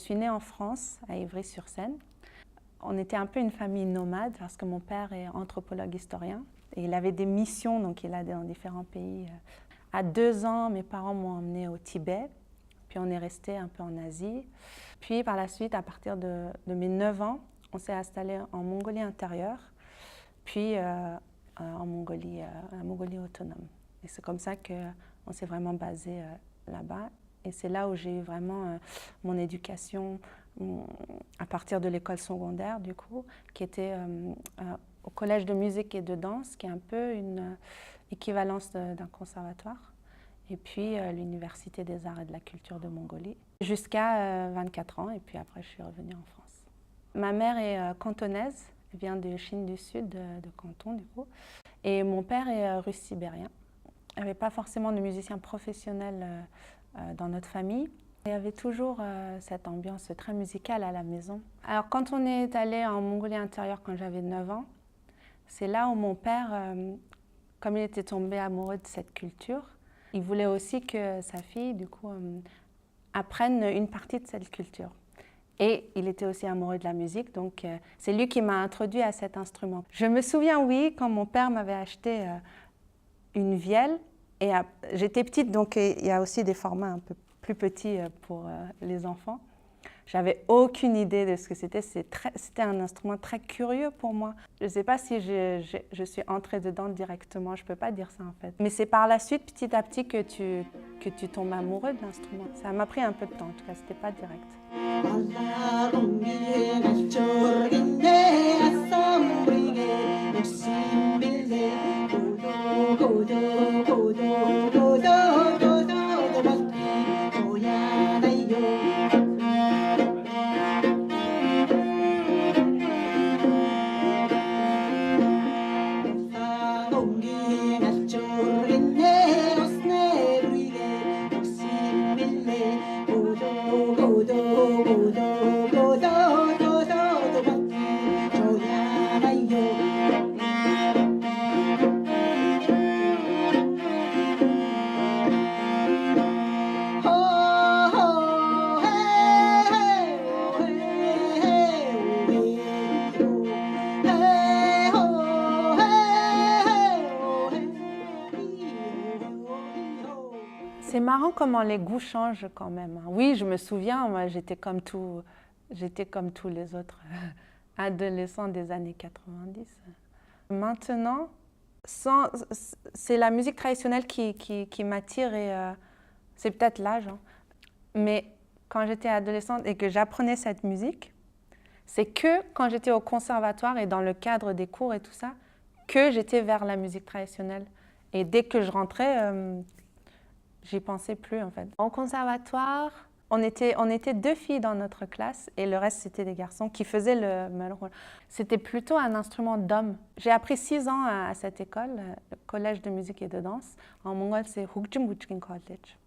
suis née en France, à Ivry-sur-Seine. On était un peu une famille nomade parce que mon père est anthropologue historien et il avait des missions, donc il allait dans différents pays. À 2 ans, mes parents m'ont emmenée au Tibet, puis on est resté un peu en Asie. Puis par la suite, à partir de mes 9 ans, on s'est installé en Mongolie intérieure, puis en Mongolie, la Mongolie autonome. Et c'est comme ça qu'on s'est vraiment basé là-bas. Et c'est là où j'ai eu vraiment mon éducation à partir de l'école secondaire, du coup, qui était au collège de musique et de danse, qui est un peu une équivalence d'un conservatoire. Et puis l'Université des arts et de la culture de Mongolie, jusqu'à 24 ans. Et puis après, je suis revenue en France. Ma mère est cantonaise, elle vient de Chine du Sud, de Canton, du coup. Et mon père est russe sibérien. Il n'y avait pas forcément de musiciens professionnels dans notre famille. Il y avait toujours cette ambiance très musicale à la maison. Alors quand on est allé en Mongolie intérieure quand j'avais 9 ans, c'est là où mon père, comme il était tombé amoureux de cette culture, il voulait aussi que sa fille, du coup, apprenne une partie de cette culture. Et il était aussi amoureux de la musique, donc c'est lui qui m'a introduit à cet instrument. Je me souviens, oui, quand mon père m'avait acheté une vielle, et j'étais petite, donc il y a aussi des formats un peu plus petits pour les enfants. J'avais aucune idée de ce que c'était. C'était un instrument très curieux pour moi. Je ne sais pas si je suis entrée dedans directement, je ne peux pas dire ça en fait. Mais c'est par la suite, petit à petit, que tu tombes amoureux de l'instrument. Ça m'a pris un peu de temps, en tout cas, ce n'était pas direct. C'est marrant comment les goûts changent quand même. Oui, je me souviens, moi, j'étais comme tous les autres adolescents des années 90. Maintenant, c'est la musique traditionnelle qui m'attire et c'est peut-être l'âge. Hein. Mais quand j'étais adolescente et que j'apprenais cette musique, c'est que quand j'étais au conservatoire et dans le cadre des cours et tout ça, que j'étais vers la musique traditionnelle. Et dès que je rentrais, j'y pensais plus en fait. Au conservatoire, on était 2 filles dans notre classe et le reste c'était des garçons qui faisaient le melrose. C'était plutôt un instrument d'homme. J'ai appris 6 ans à cette école, le collège de musique et de danse. En mongol, c'est Hukjumbuchkin College.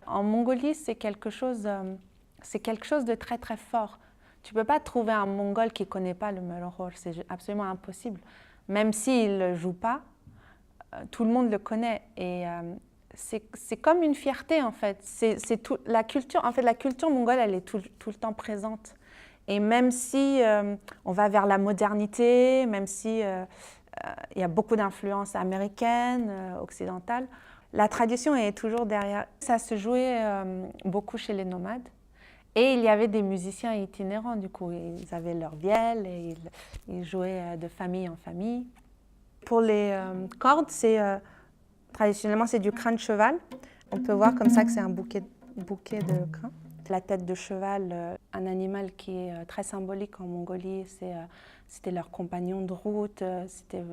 En Mongolie, c'est quelque chose de très très fort. Tu ne peux pas trouver un Mongol qui ne connaît pas le melrose, c'est absolument impossible. Même s'il ne le joue pas, tout le monde le connaît. Et c'est comme une fierté en fait. La culture mongole, elle est tout le temps présente. Et même si on va vers la modernité, même si il y a beaucoup d'influences américaines, occidentales, la tradition est toujours derrière. Ça se jouait beaucoup chez les nomades. Et il y avait des musiciens itinérants, du coup. Ils avaient leur vielle et ils jouaient de famille en famille. Pour les cordes, traditionnellement, c'est du crin de cheval. On peut voir comme ça que c'est un bouquet de crin. La tête de cheval, un animal qui est très symbolique en Mongolie, c'était leur compagnon de route, c'était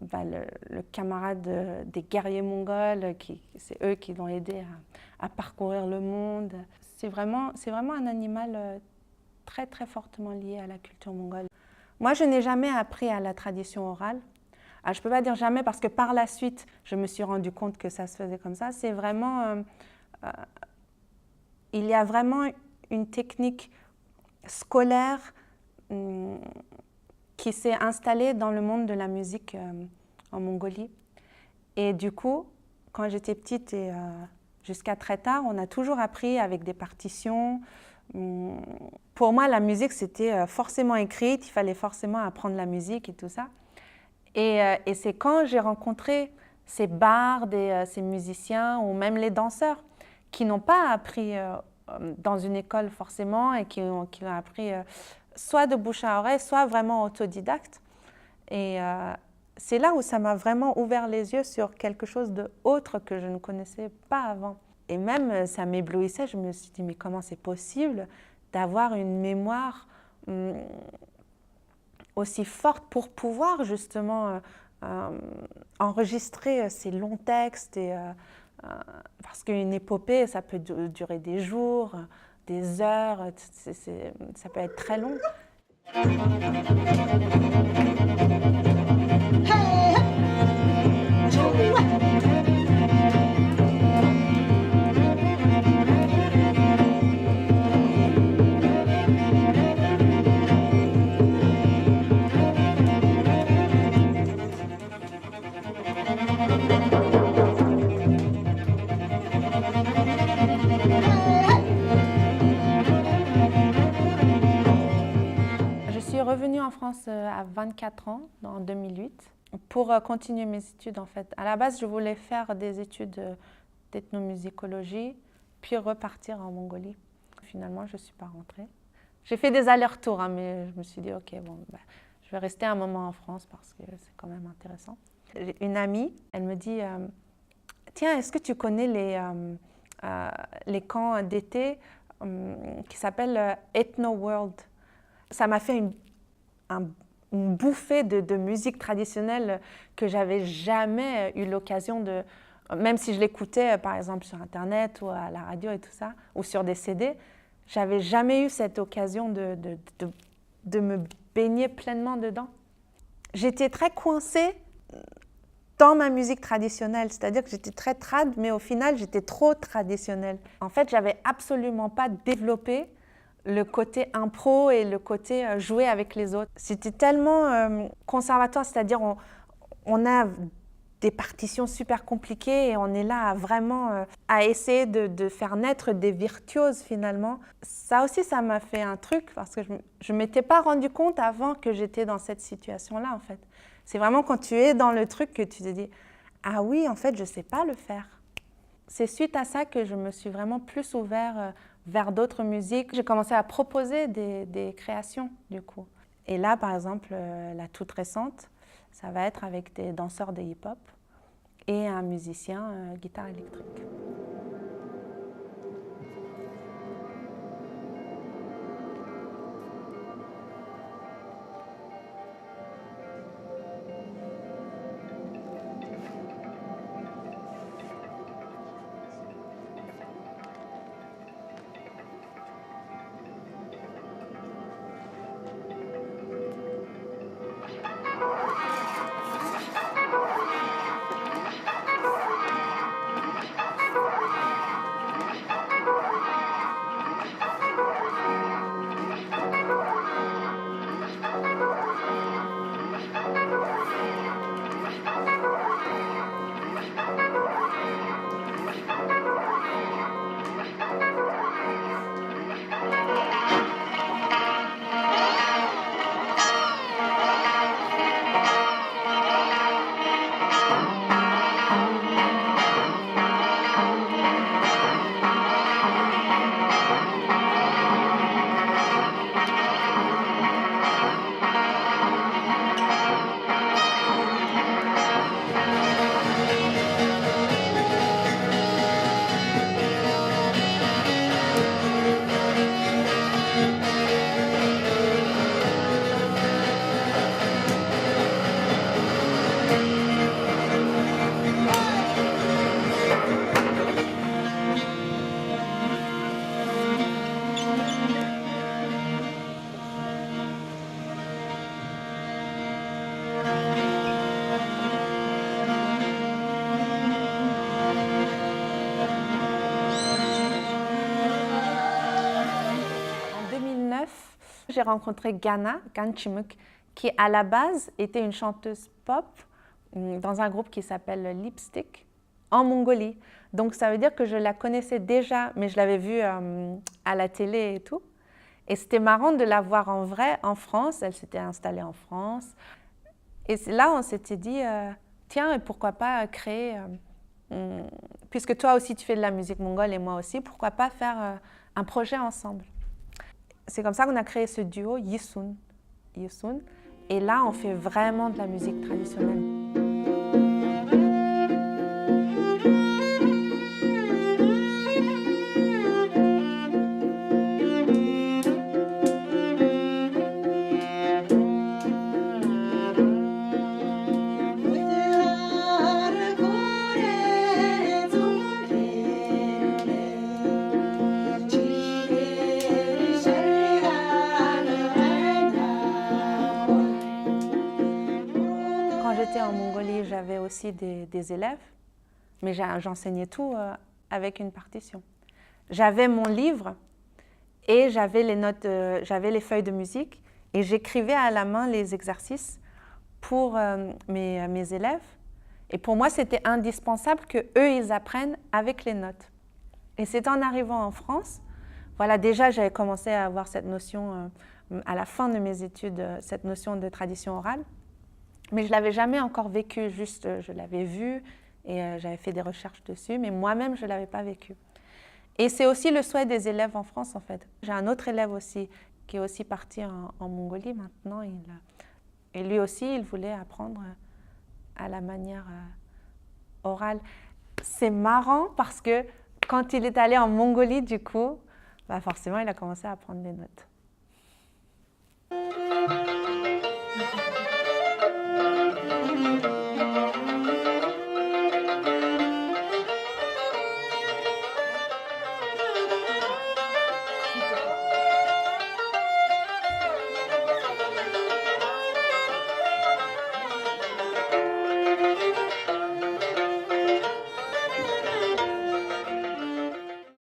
le camarade des guerriers mongols, c'est eux qui l'ont aidé à parcourir le monde. C'est vraiment un animal très très fortement lié à la culture mongole. Moi, je n'ai jamais appris à la tradition orale. Alors, je ne peux pas dire jamais parce que par la suite, je me suis rendu compte que ça se faisait comme ça. C'est vraiment... il y a vraiment une technique scolaire qui s'est installée dans le monde de la musique en Mongolie. Et du coup, quand j'étais petite et jusqu'à très tard, on a toujours appris avec des partitions, Pour moi, la musique, c'était forcément écrite, il fallait forcément apprendre la musique et tout ça. Et c'est quand j'ai rencontré ces bardes et ces musiciens, ou même les danseurs, qui n'ont pas appris dans une école forcément, et qui ont appris soit de bouche à oreille, soit vraiment autodidacte. Et c'est là où ça m'a vraiment ouvert les yeux sur quelque chose d'autre que je ne connaissais pas avant. Et même, ça m'éblouissait, je me suis dit, mais comment c'est possible d'avoir une mémoire aussi forte pour pouvoir justement enregistrer ces longs textes, parce qu'une épopée, ça peut durer des jours, des heures, ça peut être très long. Je suis revenue en France à 24 ans, en 2008, pour continuer mes études en fait. À la base, je voulais faire des études d'ethnomusicologie, puis repartir en Mongolie. Finalement, je ne suis pas rentrée. J'ai fait des allers-retours, hein, mais je me suis dit, ok, bon, je vais rester un moment en France parce que c'est quand même intéressant. J'ai une amie, elle me dit, tiens, est-ce que tu connais les camps d'été qui s'appellent Ethno World? Ça m'a fait une bouffée de musique traditionnelle que j'avais jamais eu l'occasion de, même si je l'écoutais par exemple sur Internet ou à la radio et tout ça, ou sur des CD, j'avais jamais eu cette occasion de me baigner pleinement dedans. J'étais très coincée dans ma musique traditionnelle, c'est-à-dire que j'étais très trad, mais au final j'étais trop traditionnelle. En fait, j'avais absolument pas développé le côté impro et le côté jouer avec les autres. C'était tellement conservatoire, c'est-à-dire on a des partitions super compliquées et on est là vraiment à essayer de faire naître des virtuoses finalement. Ça aussi, ça m'a fait un truc parce que je ne m'étais pas rendu compte avant que j'étais dans cette situation-là en fait. C'est vraiment quand tu es dans le truc que tu te dis « Ah oui, en fait, je ne sais pas le faire ». C'est suite à ça que je me suis vraiment plus ouverte vers d'autres musiques. J'ai commencé à proposer des créations, du coup. Et là, par exemple, la toute récente, ça va être avec des danseurs de hip-hop et un musicien guitare électrique. J'ai rencontré Ghana, Ganchimuk, qui à la base était une chanteuse pop dans un groupe qui s'appelle Lipstick en Mongolie. Donc ça veut dire que je la connaissais déjà, mais je l'avais vue à la télé et tout. Et c'était marrant de la voir en vrai en France. Elle s'était installée en France. Et là, on s'était dit, tiens, pourquoi pas créer, puisque toi aussi tu fais de la musique mongole et moi aussi, pourquoi pas faire un projet ensemble. C'est comme ça qu'on a créé ce duo Yisun. Et là, on fait vraiment de la musique traditionnelle. Quand j'étais en Mongolie, j'avais aussi des élèves, mais j'enseignais tout avec une partition. J'avais mon livre et j'avais les notes, j'avais les feuilles de musique et j'écrivais à la main les exercices pour mes élèves. Et pour moi, c'était indispensable qu'eux, ils apprennent avec les notes. Et c'est en arrivant en France, voilà, déjà j'avais commencé à avoir cette notion, à la fin de mes études, cette notion de tradition orale. Mais je ne l'avais jamais encore vécu, juste je l'avais vu et j'avais fait des recherches dessus, mais moi-même, je ne l'avais pas vécu. Et c'est aussi le souhait des élèves en France, en fait. J'ai un autre élève aussi, qui est aussi parti en Mongolie maintenant. Et lui aussi, il voulait apprendre à la manière orale. C'est marrant parce que quand il est allé en Mongolie, du coup, bah forcément, il a commencé à prendre des notes.